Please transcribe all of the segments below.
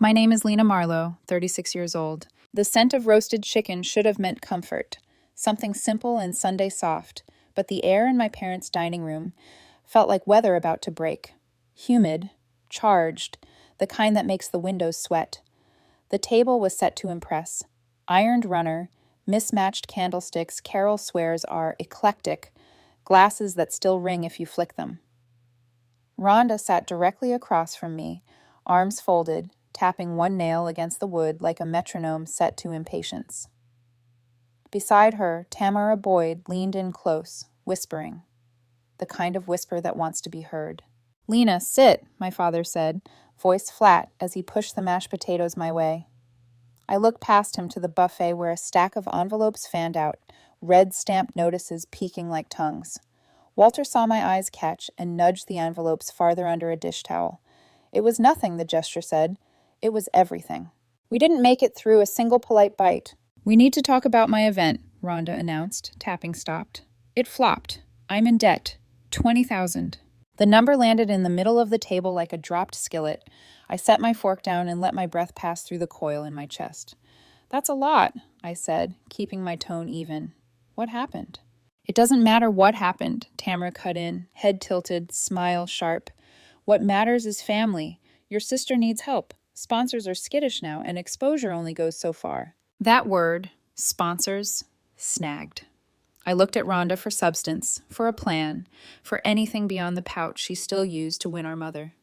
My name is Lena Marlowe, 36 years old. The scent of roasted chicken should have meant comfort, something simple and Sunday soft, but the air in my parents' dining room felt like weather about to break. Humid, charged, the kind that makes the windows sweat. The table was set to impress. Ironed runner, mismatched candlesticks Carol swears are eclectic, glasses that still ring if you flick them. Rhonda sat directly across from me, arms folded, tapping one nail against the wood like a metronome set to impatience. Beside her, Tamara Boyd leaned in close, whispering, the kind of whisper that wants to be heard. "Lena, sit," my father said, voice flat as he pushed the mashed potatoes my way. I looked past him to the buffet where a stack of envelopes fanned out, red stamped notices peeking like tongues. Walter saw my eyes catch and nudged the envelopes farther under a dish towel. It was nothing, the gesture said. It was everything. We didn't make it through a single polite bite. "We need to talk about my event," Rhonda announced. Tapping stopped. "It flopped. I'm in debt. 20,000. The number landed in the middle of the table like a dropped skillet. I set my fork down and let my breath pass through the coil in my chest. "That's a lot," I said, keeping my tone even. "What happened?" "It doesn't matter what happened," Tamara cut in, head tilted, smile sharp. "What matters is family. Your sister needs help. Sponsors are skittish now, and exposure only goes so far." That word, sponsors, snagged. I looked at Rhonda for substance, for a plan, for anything beyond the pouch she still used to win our mother.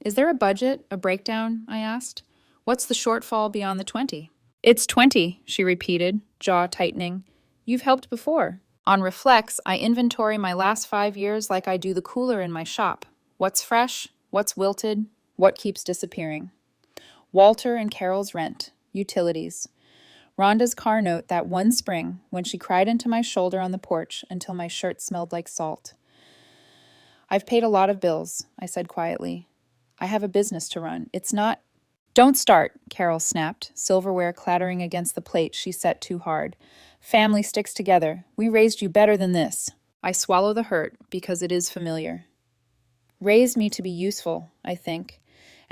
"Is there a budget, a breakdown?" I asked. "What's the shortfall beyond the 20? "It's 20, she repeated, jaw tightening. "You've helped before." On Reflex, I inventory my last 5 years like I do the cooler in my shop. What's fresh? What's wilted? What keeps disappearing? Walter and Carol's rent, utilities. Rhonda's car note that one spring when she cried into my shoulder on the porch until my shirt smelled like salt. "I've paid a lot of bills," I said quietly. "I have a business to run. It's not—" "Don't start," Carol snapped, silverware clattering against the plate she set too hard. "Family sticks together. We raised you better than this." I swallow the hurt because it is familiar. Raised me to be useful, I think,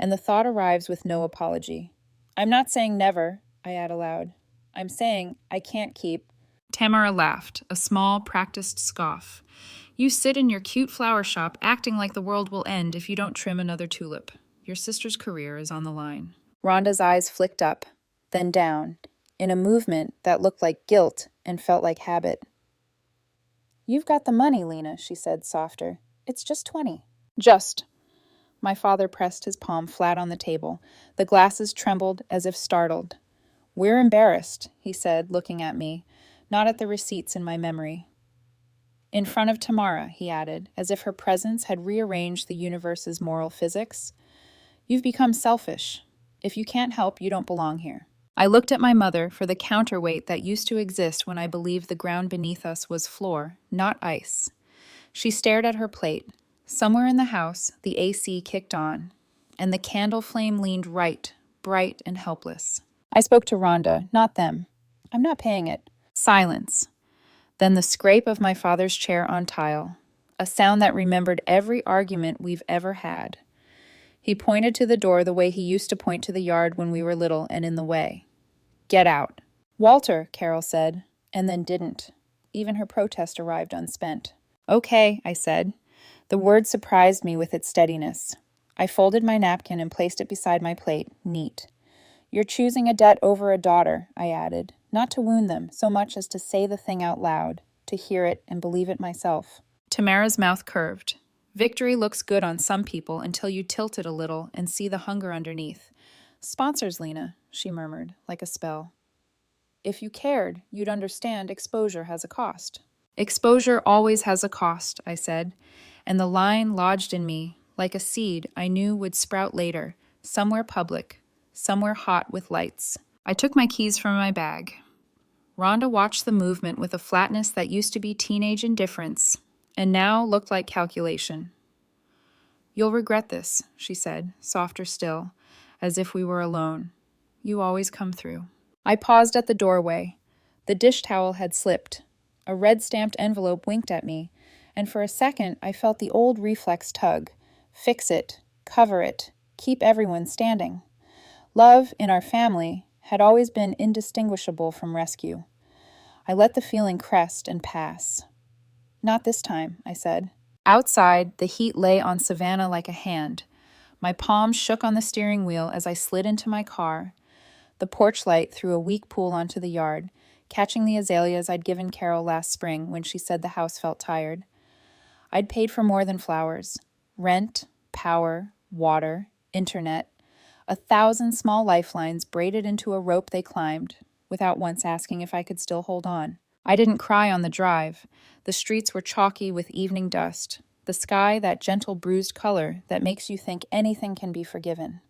and the thought arrives with no apology. "I'm not saying never," I add aloud. "I'm saying I can't keep—" Tamara laughed, a small, practiced scoff. "You sit in your cute flower shop acting like the world will end if you don't trim another tulip. Your sister's career is on the line." Rhonda's eyes flicked up, then down, in a movement that looked like guilt and felt like habit. "You've got the money, Lena," she said, softer. "It's just 20. "Just." My father pressed his palm flat on the table. The glasses trembled as if startled. "We're embarrassed," he said, looking at me, not at the receipts in my memory. "In front of Tamara," he added, as if her presence had rearranged the universe's moral physics. "You've become selfish. If you can't help, you don't belong here." I looked at my mother for the counterweight that used to exist when I believed the ground beneath us was floor, not ice. She stared at her plate. Somewhere in the house, the AC kicked on, and the candle flame leaned right, bright and helpless. I spoke to Rhonda, not them. "I'm not paying it." Silence. Then the scrape of my father's chair on tile, a sound that remembered every argument we've ever had. He pointed to the door the way he used to point to the yard when we were little and in the way. "Get out." "Walter," Carol said, and then didn't. Even her protest arrived unspent. "Okay," I said. The word surprised me with its steadiness. I folded my napkin and placed it beside my plate, neat. "You're choosing a debt over a daughter," I added, not to wound them so much as to say the thing out loud, to hear it and believe it myself. Tamara's mouth curved. "Victory looks good on some people until you tilt it a little and see the hunger underneath. Sponsors, Lena," she murmured, like a spell. "If you cared, you'd understand exposure has a cost." "Exposure always has a cost," I said, and the line lodged in me, like a seed I knew would sprout later, somewhere public, somewhere hot with lights. I took my keys from my bag. Rhonda watched the movement with a flatness that used to be teenage indifference, and now looked like calculation. "You'll regret this," she said, softer still, as if we were alone. "You always come through." I paused at the doorway. The dish towel had slipped. A red-stamped envelope winked at me, and for a second I felt the old reflex tug. Fix it, cover it, keep everyone standing. Love, in our family, had always been indistinguishable from rescue. I let the feeling crest and pass. Not this time, I said. Outside, the heat lay on Savannah like a hand. My palms shook on the steering wheel as I slid into my car. The porch light threw a weak pool onto the yard, catching the azaleas I'd given Carol last spring when she said the house felt tired. I'd paid for more than flowers. Rent, power, water, internet, 1,000 small lifelines braided into a rope they climbed, without once asking if I could still hold on. I didn't cry on the drive. The streets were chalky with evening dust. The sky, that gentle bruised color that makes you think anything can be forgiven.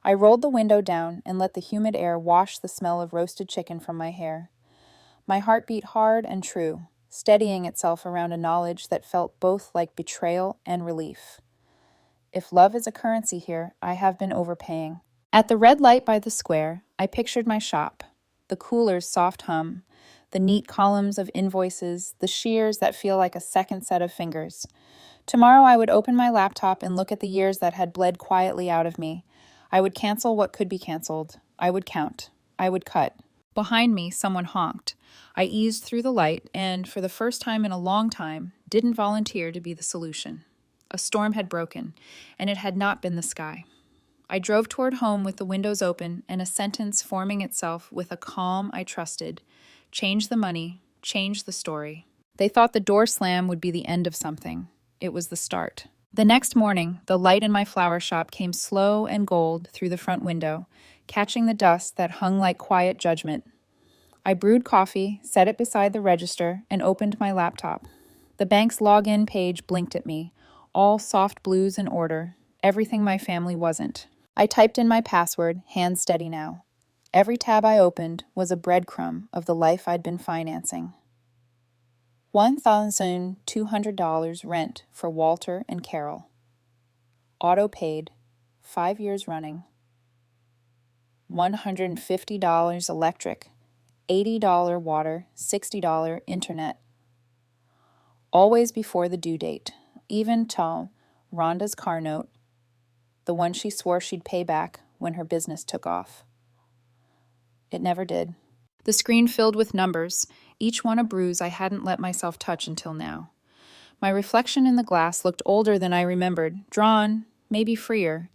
I rolled the window down and let the humid air wash the smell of roasted chicken from my hair. My heart beat hard and true, steadying itself around a knowledge that felt both like betrayal and relief. If love is a currency here, I have been overpaying. At the red light by the square, I pictured my shop, the cooler's soft hum, the neat columns of invoices, the shears that feel like a second set of fingers. Tomorrow I would open my laptop and look at the years that had bled quietly out of me. I would cancel what could be canceled. I would count. I would cut. Behind me, someone honked. I eased through the light and, for the first time in a long time, didn't volunteer to be the solution. A storm had broken, and it had not been the sky. I drove toward home with the windows open and a sentence forming itself with a calm I trusted. Change the money, change the story. They thought the door slam would be the end of something. It was the start. The next morning, the light in my flower shop came slow and gold through the front window, catching the dust that hung like quiet judgment. I brewed coffee, set it beside the register, and opened my laptop. The bank's login page blinked at me, all soft blues in order, everything my family wasn't. I typed in my password, hands steady now. Every tab I opened was a breadcrumb of the life I'd been financing. $1,200 rent for Walter and Carol. Auto paid, 5 years running. $150 electric, $80 water, $60 internet. Always before the due date, even till Rhonda's car note, the one she swore she'd pay back when her business took off. It never did. The screen filled with numbers, each one a bruise I hadn't let myself touch until now. My reflection in the glass looked older than I remembered, drawn, maybe freer.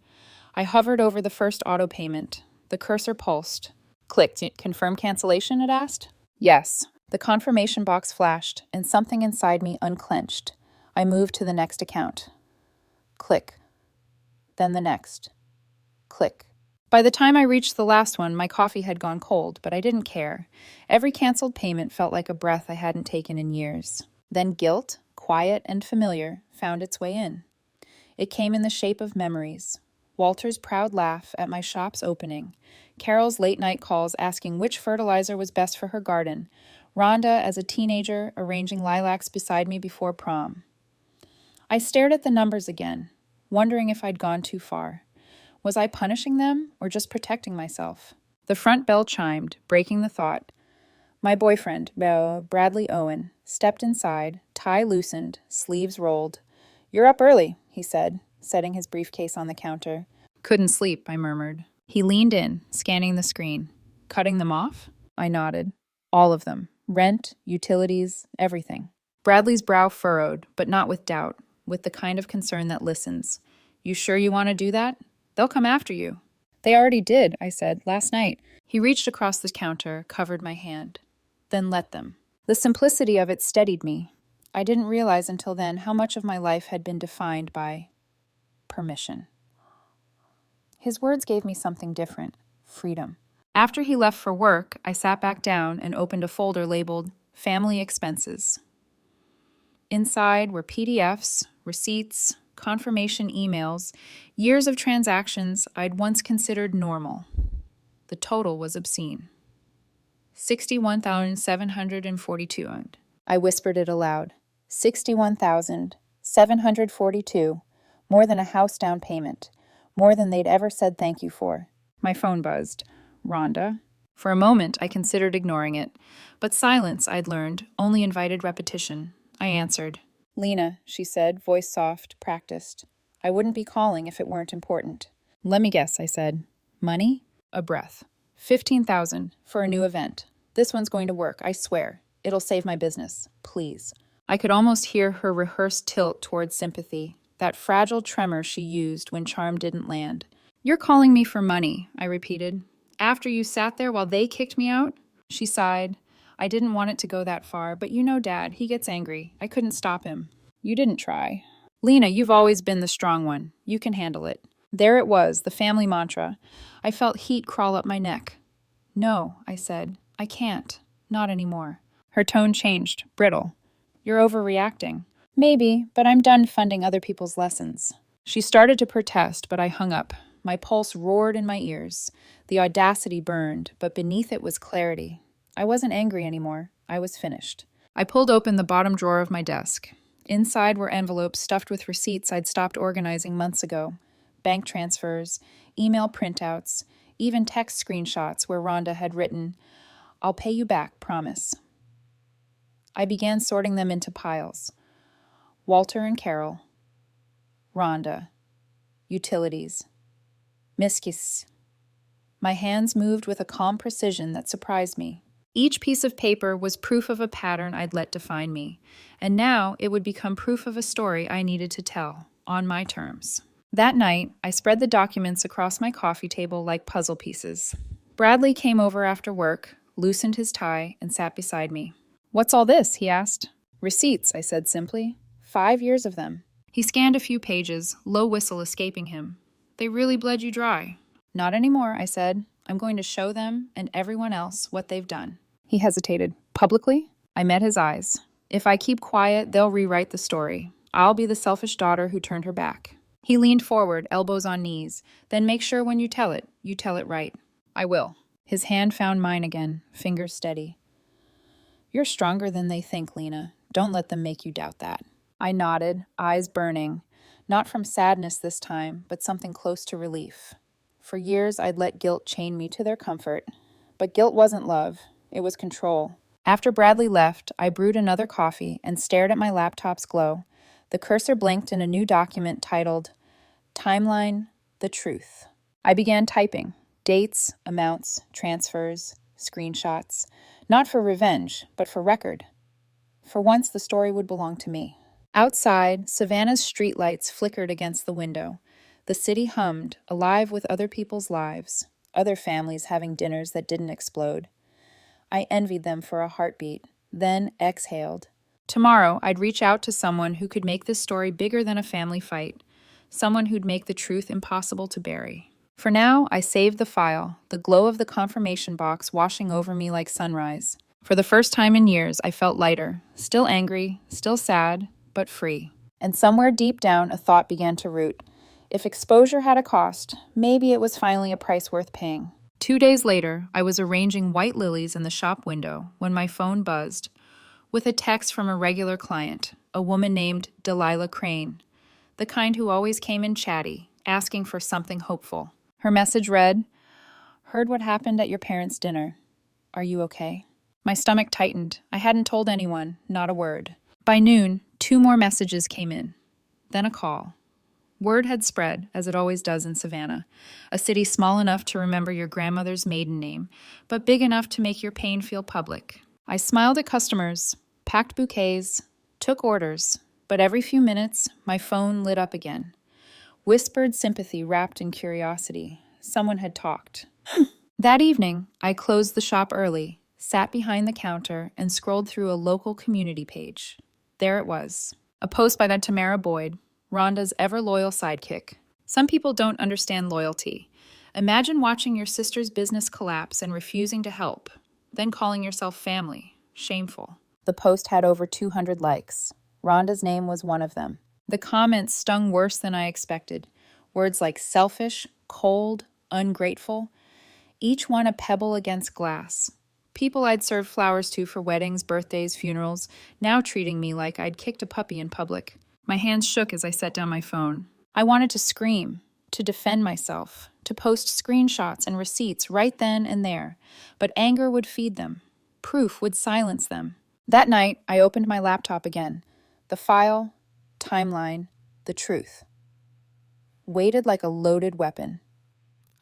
I hovered over the first auto payment. The cursor pulsed. Clicked. Confirm cancellation, it asked? Yes. The confirmation box flashed, and something inside me unclenched. I moved to the next account. Click. Then the next. Click. By the time I reached the last one, my coffee had gone cold, but I didn't care. Every canceled payment felt like a breath I hadn't taken in years. Then guilt, quiet and familiar, found its way in. It came in the shape of memories. Walter's proud laugh at my shop's opening, Carol's late-night calls asking which fertilizer was best for her garden, Rhonda as a teenager arranging lilacs beside me before prom. I stared at the numbers again, wondering if I'd gone too far. Was I punishing them or just protecting myself? The front bell chimed, breaking the thought. My boyfriend, Bradley Owen, stepped inside, tie loosened, sleeves rolled. "You're up early," he said, setting his briefcase on the counter. "Couldn't sleep," I murmured. He leaned in, scanning the screen. "Cutting them off?" I nodded. "All of them. Rent, utilities, everything." Bradley's brow furrowed, but not with doubt, with the kind of concern that listens. "You sure you want to do that? They'll come after you." "They already did," I said, "last night." He reached across the counter, covered my hand. "Then let them." The simplicity of it steadied me. I didn't realize until then how much of my life had been defined by permission. His words gave me something different, freedom. After he left for work, I sat back down and opened a folder labeled Family Expenses. Inside were PDFs, receipts, confirmation emails, years of transactions I'd once considered normal. The total was obscene. $61,742. I whispered it aloud. $61,742, more than a house down payment, more than they'd ever said thank you for. My phone buzzed. Rhonda? For a moment, I considered ignoring it, but silence, I'd learned, only invited repetition. I answered. "Lena," she said, voice soft, practiced. "I wouldn't be calling if it weren't important." "Let me guess," I said. Money? A breath. 15,000 for a new event. This one's going to work, I swear. It'll save my business. Please. I could almost hear her rehearsed tilt towards sympathy, that fragile tremor she used when charm didn't land. You're calling me for money, I repeated. After you sat there while they kicked me out? She sighed. I didn't want it to go that far, but you know Dad, he gets angry. I couldn't stop him. You didn't try. Lena, you've always been the strong one. You can handle it. There it was, the family mantra. I felt heat crawl up my neck. No, I said. I can't. Not anymore. Her tone changed, brittle. You're overreacting. Maybe, but I'm done funding other people's lessons. She started to protest, but I hung up. My pulse roared in my ears. The audacity burned, but beneath it was clarity. I wasn't angry anymore. I was finished. I pulled open the bottom drawer of my desk. Inside were envelopes stuffed with receipts I'd stopped organizing months ago. Bank transfers, email printouts, even text screenshots where Rhonda had written, "I'll pay you back, promise." I began sorting them into piles. Walter and Carol. Rhonda. Utilities. Miskis. My hands moved with a calm precision that surprised me. Each piece of paper was proof of a pattern I'd let define me, and now it would become proof of a story I needed to tell, on my terms. That night, I spread the documents across my coffee table like puzzle pieces. Bradley came over after work, loosened his tie, and sat beside me. "What's all this?" he asked. "Receipts," I said simply. 5 years of them. He scanned a few pages, low whistle escaping him. "They really bled you dry." "Not anymore," I said. "I'm going to show them and everyone else what they've done." He hesitated. "Publicly?" I met his eyes. "If I keep quiet, they'll rewrite the story. I'll be the selfish daughter who turned her back." He leaned forward, elbows on knees. "Then make sure when you tell it right." "I will." His hand found mine again, fingers steady. "You're stronger than they think, Lena. Don't let them make you doubt that." I nodded, eyes burning. Not from sadness this time, but something close to relief. For years, I'd let guilt chain me to their comfort. But guilt wasn't love. It was control. After Bradley left, I brewed another coffee and stared at my laptop's glow. The cursor blinked in a new document titled Timeline, The Truth. I began typing. Dates, amounts, transfers, screenshots. Not for revenge, but for record. For once, the story would belong to me. Outside, Savannah's streetlights flickered against the window. The city hummed, alive with other people's lives, other families having dinners that didn't explode. I envied them for a heartbeat, then exhaled. Tomorrow, I'd reach out to someone who could make this story bigger than a family fight, someone who'd make the truth impossible to bury. For now, I saved the file, the glow of the confirmation box washing over me like sunrise. For the first time in years, I felt lighter, still angry, still sad, but free. And somewhere deep down, a thought began to root. If exposure had a cost, maybe it was finally a price worth paying. 2 days later, I was arranging white lilies in the shop window when my phone buzzed with a text from a regular client, a woman named Delilah Crane, the kind who always came in chatty, asking for something hopeful. Her message read, "Heard what happened at your parents' dinner. Are you okay?" My stomach tightened. I hadn't told anyone, not a word. By noon, 2 more messages came in. Then a call. Word had spread, as it always does in Savannah, a city small enough to remember your grandmother's maiden name, but big enough to make your pain feel public. I smiled at customers, packed bouquets, took orders, but every few minutes, my phone lit up again. Whispered sympathy wrapped in curiosity. Someone had talked. That evening, I closed the shop early, sat behind the counter, and scrolled through a local community page. There it was, a post by that Tamara Boyd, Rhonda's ever-loyal sidekick. Some people don't understand loyalty. Imagine watching your sister's business collapse and refusing to help, then calling yourself family. Shameful. The post had over 200 likes. Rhonda's name was one of them. The comments stung worse than I expected. Words like selfish, cold, ungrateful, each one a pebble against glass. People I'd served flowers to for weddings, birthdays, funerals, now treating me like I'd kicked a puppy in public. My hands shook as I set down my phone. I wanted to scream, to defend myself, to post screenshots and receipts right then and there, but anger would feed them. Proof would silence them. That night, I opened my laptop again. The file, timeline, the truth. Weighted like a loaded weapon.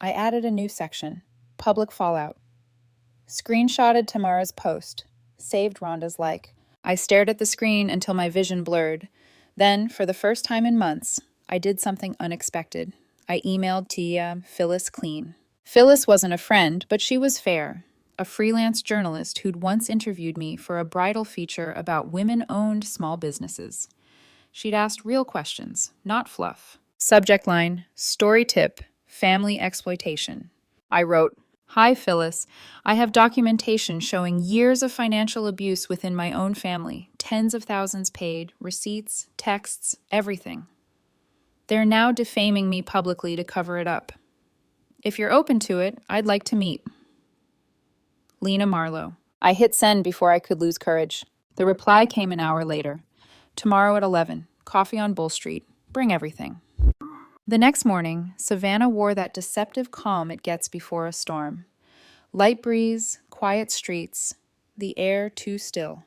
I added a new section, public fallout. Screenshotted Tamara's post. Saved Rhonda's like. I stared at the screen until my vision blurred. Then, for the first time in months, I did something unexpected. I emailed Tia Phyllis Clean. Phyllis wasn't a friend, but she was fair. A freelance journalist who'd once interviewed me for a bridal feature about women-owned small businesses. She'd asked real questions, not fluff. Subject line, story tip, family exploitation. I wrote, "Hi, Phyllis. I have documentation showing years of financial abuse within my own family, tens of thousands paid, receipts, texts, everything. They're now defaming me publicly to cover it up. If you're open to it, I'd like to meet. Lena Marlowe." I hit send before I could lose courage. The reply came an hour later. "Tomorrow at 11, coffee on Bull Street. Bring everything." The next morning, Savannah wore that deceptive calm it gets before a storm. Light breeze, quiet streets, the air too still.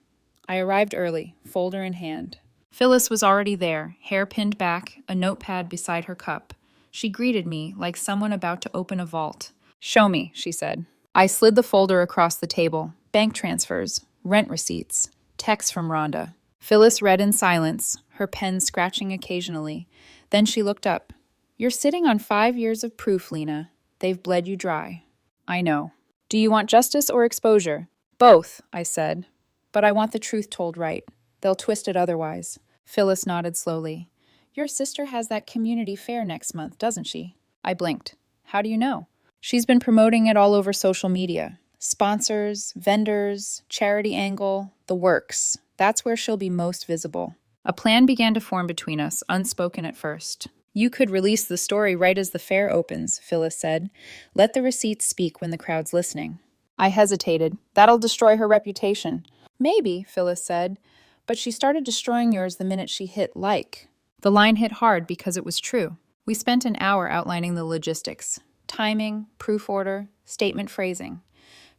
I arrived early, folder in hand. Phyllis was already there, hair pinned back, a notepad beside her cup. She greeted me like someone about to open a vault. "Show me," she said. I slid the folder across the table. Bank transfers, rent receipts, texts from Rhonda. Phyllis read in silence, her pen scratching occasionally. Then she looked up. "You're sitting on 5 years of proof, Lena. They've bled you dry." "I know." "Do you want justice or exposure?" "Both," I said. "But I want the truth told right. They'll twist it otherwise." Phyllis nodded slowly. "Your sister has that community fair next month, doesn't she?" I blinked. "How do you know?" "She's been promoting it all over social media. Sponsors, vendors, charity angle, the works. That's where she'll be most visible." A plan began to form between us, unspoken at first. "You could release the story right as the fair opens," Phyllis said. "Let the receipts speak when the crowd's listening." I hesitated. "That'll destroy her reputation." "Maybe," Phyllis said, "but she started destroying yours the minute she hit like." The line hit hard because it was true. We spent an hour outlining the logistics. Timing, proof order, statement phrasing.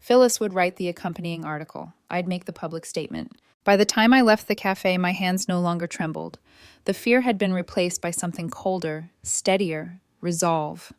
Phyllis would write the accompanying article. I'd make the public statement. By the time I left the cafe, my hands no longer trembled. The fear had been replaced by something colder, steadier, resolve.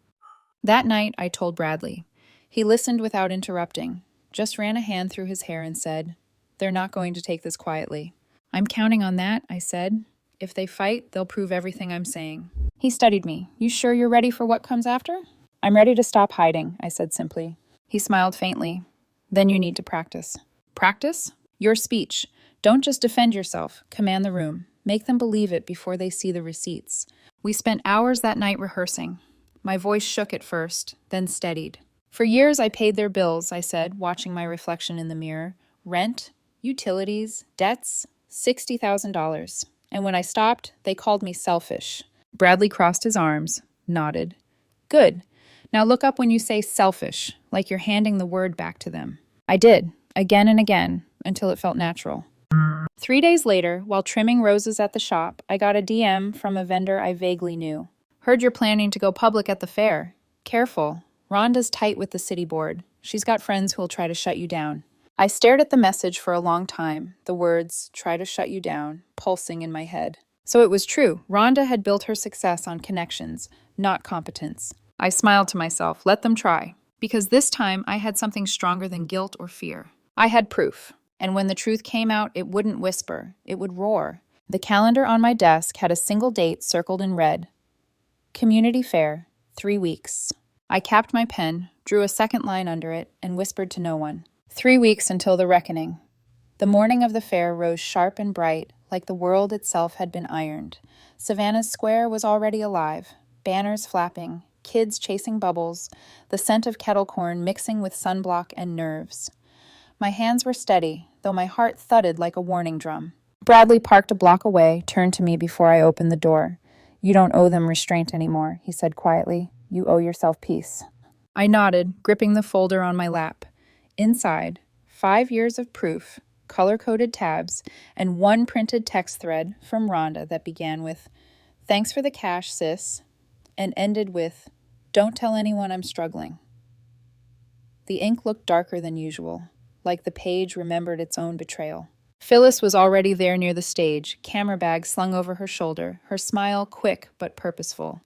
That night, I told Bradley. He listened without interrupting, just ran a hand through his hair and said, "They're not going to take this quietly." "I'm counting on that," I said. "If they fight, they'll prove everything I'm saying." He studied me. "You sure you're ready for what comes after?" "I'm ready to stop hiding," I said simply. He smiled faintly. "Then you need to practice." "Practice?" "Your speech. Don't just defend yourself. Command the room. Make them believe it before they see the receipts." We spent hours that night rehearsing. My voice shook at first, then steadied. "For years I paid their bills," I said, watching my reflection in the mirror. "Rent, utilities, debts, $60,000. And when I stopped, they called me selfish." Bradley crossed his arms, nodded. "Good. Now look up when you say selfish, like you're handing the word back to them." I did, again and again, until it felt natural. 3 days later, while trimming roses at the shop, I got a DM from a vendor I vaguely knew. "Heard you're planning to go public at the fair. Careful. Rhonda's tight with the city board. She's got friends who'll try to shut you down." I stared at the message for a long time, the words, "try to shut you down," pulsing in my head. So it was true. Rhonda had built her success on connections, not competence. I smiled to myself, let them try. Because this time I had something stronger than guilt or fear. I had proof. And when the truth came out, it wouldn't whisper. It would roar. The calendar on my desk had a single date circled in red. Community Fair, 3 weeks. I capped my pen, drew a second line under it, and whispered to no one. 3 weeks until the reckoning. The morning of the fair rose sharp and bright, like the world itself had been ironed. Savannah's square was already alive, banners flapping, kids chasing bubbles, the scent of kettle corn mixing with sunblock and nerves. My hands were steady, though my heart thudded like a warning drum. Bradley parked a block away, turned to me before I opened the door. "You don't owe them restraint anymore," he said quietly. "You owe yourself peace." I nodded, gripping the folder on my lap. Inside, 5 years of proof, color-coded tabs, and one printed text thread from Rhonda that began with, "Thanks for the cash, sis," and ended with, "Don't tell anyone I'm struggling." The ink looked darker than usual, like the page remembered its own betrayal. Phyllis was already there near the stage, camera bag slung over her shoulder, her smile quick but purposeful.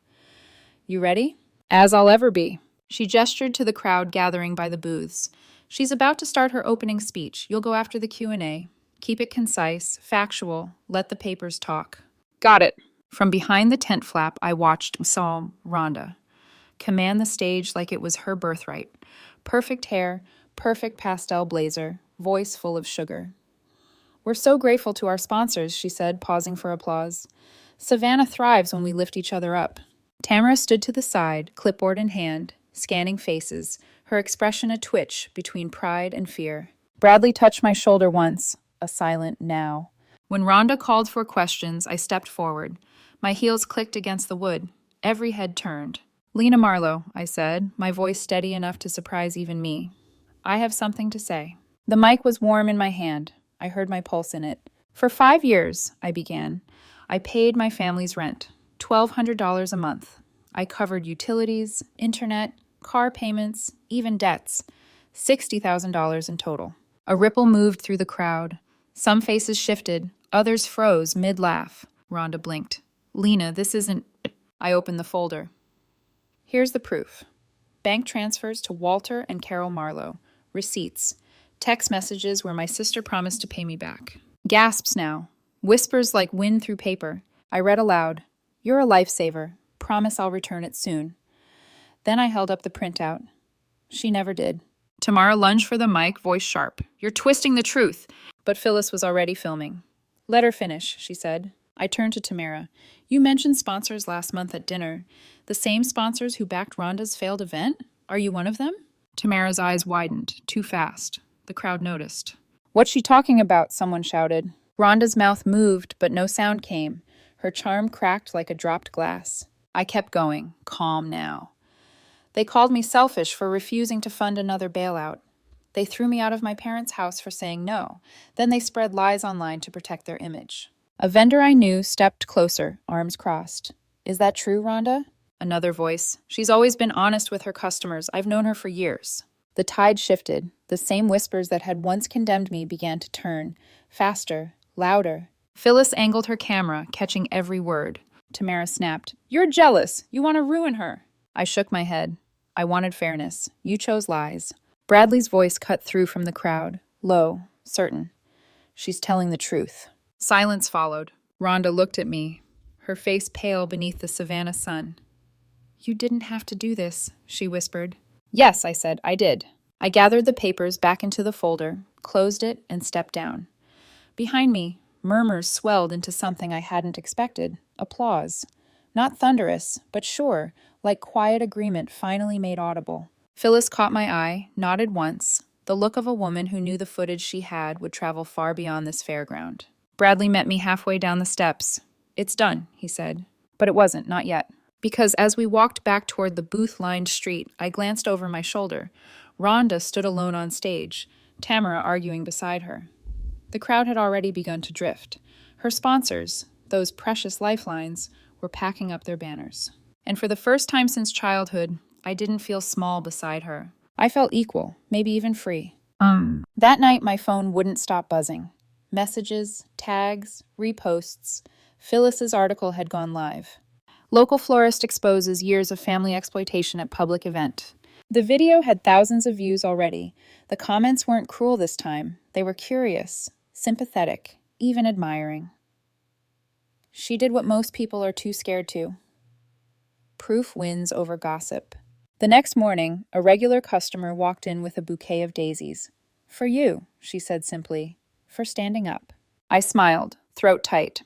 "You ready?" "As I'll ever be." She gestured to the crowd gathering by the booths. She's about to start her opening speech. You'll go after the Q&A. Keep it concise, factual, let the papers talk. Got it. From behind the tent flap, I saw Rhonda command the stage like it was her birthright. Perfect hair, perfect pastel blazer, voice full of sugar. We're so grateful to our sponsors, she said, pausing for applause. Savannah thrives when we lift each other up. Tamara stood to the side, clipboard in hand, scanning faces, her expression a twitch between pride and fear. Bradley touched my shoulder once, a silent now. When Rhonda called for questions, I stepped forward. My heels clicked against the wood. Every head turned. Lena Marlowe, I said, my voice steady enough to surprise even me. I have something to say. The mic was warm in my hand. I heard my pulse in it. For 5 years, I began, I paid my family's rent, $1,200 a month. I covered utilities, internet, car payments, even debts, $60,000 in total. A ripple moved through the crowd. Some faces shifted, others froze mid-laugh. Rhonda blinked. Lena, this isn't... I opened the folder. Here's the proof. Bank transfers to Walter and Carol Marlowe. Receipts. Text messages where my sister promised to pay me back. Gasps now. Whispers like wind through paper. I read aloud. You're a lifesaver. Promise I'll return it soon. Then I held up the printout. She never did. Tamara lunged for the mic, voice sharp. You're twisting the truth. But Phyllis was already filming. Let her finish, she said. I turned to Tamara. You mentioned sponsors last month at dinner. The same sponsors who backed Rhonda's failed event? Are you one of them? Tamara's eyes widened, too fast. The crowd noticed. What's she talking about? Someone shouted. Rhonda's mouth moved, but no sound came. Her charm cracked like a dropped glass. I kept going, calm now. They called me selfish for refusing to fund another bailout. They threw me out of my parents' house for saying no. Then they spread lies online to protect their image. A vendor I knew stepped closer, arms crossed. Is that true, Rhonda? Another voice. She's always been honest with her customers. I've known her for years. The tide shifted. The same whispers that had once condemned me began to turn. Faster, louder. Phyllis angled her camera, catching every word. Tamara snapped. You're jealous. You want to ruin her. I shook my head. I wanted fairness. You chose lies. Bradley's voice cut through from the crowd. Low, certain. She's telling the truth. Silence followed. Rhonda looked at me, her face pale beneath the Savannah sun. You didn't have to do this, she whispered. Yes, I said, I did. I gathered the papers back into the folder, closed it, and stepped down. Behind me, murmurs swelled into something I hadn't expected. Applause. Not thunderous, but sure, like quiet agreement finally made audible. Phyllis caught my eye, nodded once, the look of a woman who knew the footage she had would travel far beyond this fairground. Bradley met me halfway down the steps. It's done, he said. But it wasn't, not yet. Because as we walked back toward the booth-lined street, I glanced over my shoulder. Rhonda stood alone on stage, Tamara arguing beside her. The crowd had already begun to drift. Her sponsors, those precious lifelines, were packing up their banners. And for the first time since childhood, I didn't feel small beside her. I felt equal, maybe even free. That night, my phone wouldn't stop buzzing. Messages, tags, reposts. Phyllis's article had gone live. Local florist exposes years of family exploitation at public event. The video had thousands of views already. The comments weren't cruel this time. They were curious, sympathetic, even admiring. She did what most people are too scared to. Proof wins over gossip. The next morning, a regular customer walked in with a bouquet of daisies. For you, she said simply, for standing up. I smiled, throat tight.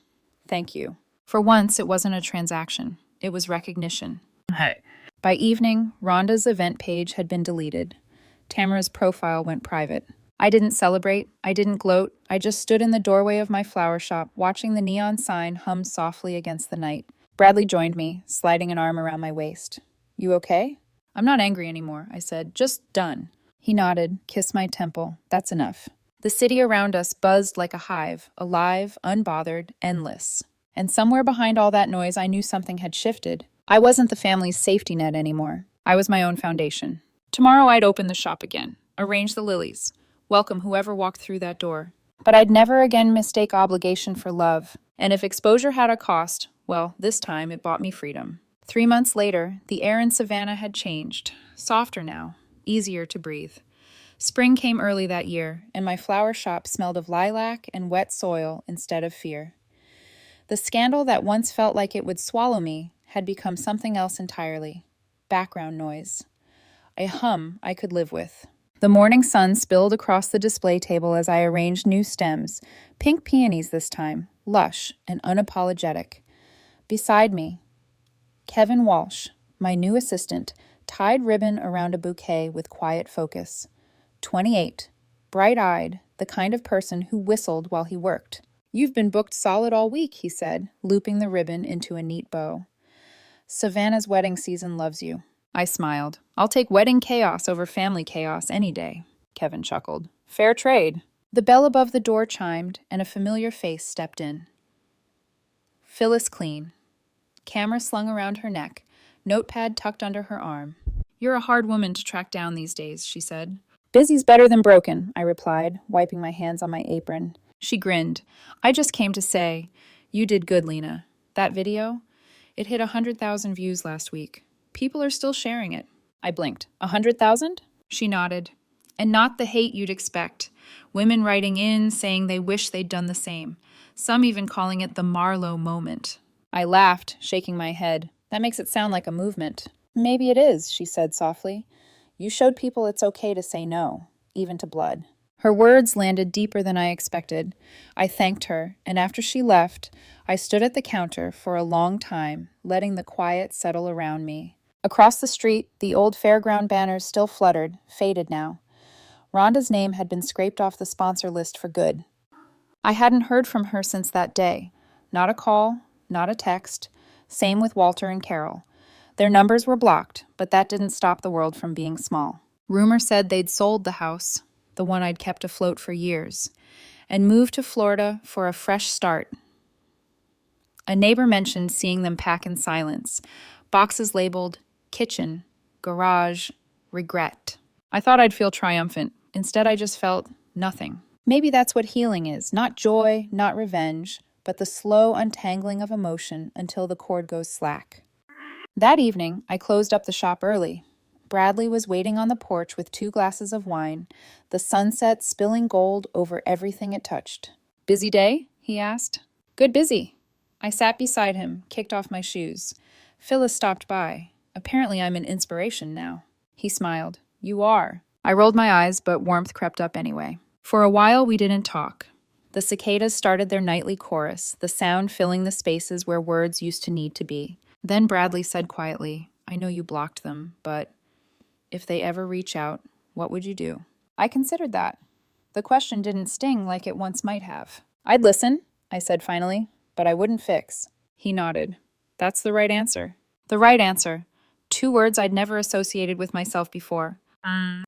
Thank you. For once, it wasn't a transaction. It was recognition. Hey. By evening, Rhonda's event page had been deleted. Tamara's profile went private. I didn't celebrate. I didn't gloat. I just stood in the doorway of my flower shop, watching the neon sign hum softly against the night. Bradley joined me, sliding an arm around my waist. You okay? I'm not angry anymore, I said. Just done. He nodded, kissed my temple. That's enough. The city around us buzzed like a hive, alive, unbothered, endless. And somewhere behind all that noise, I knew something had shifted. I wasn't the family's safety net anymore. I was my own foundation. Tomorrow I'd open the shop again, arrange the lilies, welcome whoever walked through that door. But I'd never again mistake obligation for love. And if exposure had a cost, well, this time it bought me freedom. 3 months later, the air in Savannah had changed. Softer now, easier to breathe. Spring came early that year, and my flower shop smelled of lilac and wet soil instead of fear. The scandal that once felt like it would swallow me had become something else entirely. Background noise. A hum I could live with. The morning sun spilled across the display table as I arranged new stems, pink peonies this time, lush and unapologetic. Beside me, Kevin Walsh, my new assistant, tied ribbon around a bouquet with quiet focus. 28, bright-eyed, the kind of person who whistled while he worked. "You've been booked solid all week," he said, looping the ribbon into a neat bow. "Savannah's wedding season loves you." I smiled. "I'll take wedding chaos over family chaos any day," Kevin chuckled. "Fair trade." The bell above the door chimed, and a familiar face stepped in. Phyllis Clean. Camera slung around her neck, notepad tucked under her arm. "You're a hard woman to track down these days," she said. "Busy's better than broken," I replied, wiping my hands on my apron. She grinned. "I just came to say, you did good, Lena. That video? It hit 100,000 views last week. People are still sharing it." I blinked. 100,000? She nodded. "And not the hate you'd expect. Women writing in, saying they wish they'd done the same. Some even calling it the Marlowe moment." I laughed, shaking my head. "That makes it sound like a movement." "Maybe it is," she said softly. "You showed people it's okay to say no, even to blood." Her words landed deeper than I expected. I thanked her, and after she left, I stood at the counter for a long time, letting the quiet settle around me. Across the street, the old fairground banners still fluttered, faded now. Rhonda's name had been scraped off the sponsor list for good. I hadn't heard from her since that day. Not a call, not a text. Same with Walter and Carol. Their numbers were blocked, but that didn't stop the world from being small. Rumor said they'd sold the house, the one I'd kept afloat for years, and moved to Florida for a fresh start. A neighbor mentioned seeing them pack in silence, boxes labeled kitchen, garage, regret. I thought I'd feel triumphant. Instead, I just felt nothing. Maybe that's what healing is. Not joy, not revenge, but the slow untangling of emotion until the cord goes slack. That evening, I closed up the shop early. Bradley was waiting on the porch with 2 glasses of wine, the sunset spilling gold over everything it touched. "Busy day?" he asked. "Good busy." I sat beside him, kicked off my shoes. Phyllis stopped by. Apparently I'm an inspiration now. He smiled. "You are." I rolled my eyes, but warmth crept up anyway. For a while, we didn't talk. The cicadas started their nightly chorus, the sound filling the spaces where words used to need to be. Then Bradley said quietly, "I know you blocked them, but if they ever reach out, what would you do?" I considered that. The question didn't sting like it once might have. "I'd listen," I said finally, "but I wouldn't fix." He nodded. "That's the right answer." The right answer. 2 words I'd never associated with myself before.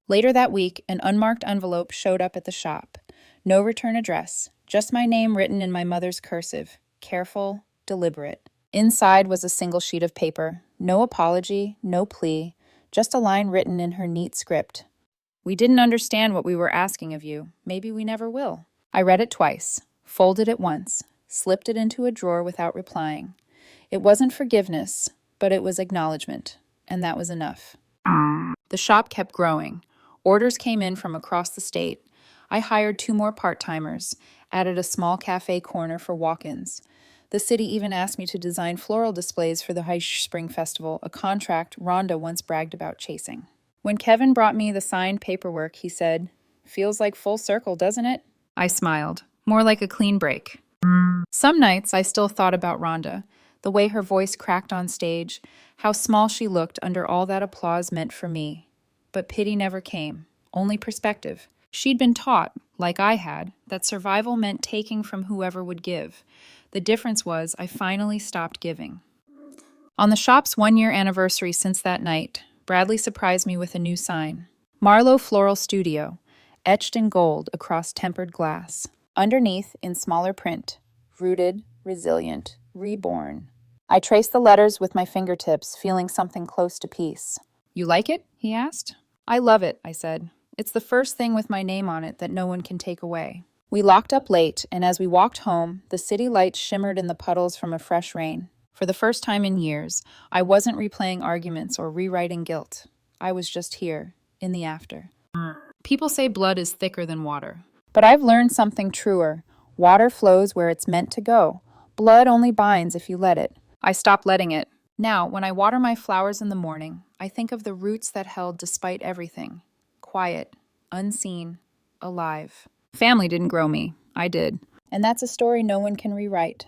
Later that week, an unmarked envelope showed up at the shop. No return address, just my name written in my mother's cursive. Careful, deliberate. Inside was a single sheet of paper. No apology, no plea, just a line written in her neat script. "We didn't understand what we were asking of you. Maybe we never will." I read it twice, folded it once, slipped it into a drawer without replying. It wasn't forgiveness, but it was acknowledgement, and that was enough. The shop kept growing. Orders came in from across the state. I hired 2 more part-timers, added a small cafe corner for walk-ins. The city even asked me to design floral displays for the High Spring Festival, a contract Rhonda once bragged about chasing. When Kevin brought me the signed paperwork, he said, "Feels like full circle, doesn't it?" I smiled. More like a clean break. Some nights I still thought about Rhonda, the way her voice cracked on stage, how small she looked under all that applause meant for me. But pity never came, only perspective. She'd been taught, like I had, that survival meant taking from whoever would give. The difference was I finally stopped giving. On the shop's 1-year anniversary since that night, Bradley surprised me with a new sign. Marlowe Floral Studio, etched in gold across tempered glass. Underneath, in smaller print, rooted, resilient, reborn. I traced the letters with my fingertips, feeling something close to peace. "You like it?" he asked. "I love it," I said. "It's the first thing with my name on it that no one can take away." We locked up late, and as we walked home, the city lights shimmered in the puddles from a fresh rain. For the first time in years, I wasn't replaying arguments or rewriting guilt. I was just here, in the after. People say blood is thicker than water. But I've learned something truer. Water flows where it's meant to go. Blood only binds if you let it. I stopped letting it. Now, when I water my flowers in the morning, I think of the roots that held despite everything. Quiet, unseen, alive. Family didn't grow me. I did. And that's a story no one can rewrite.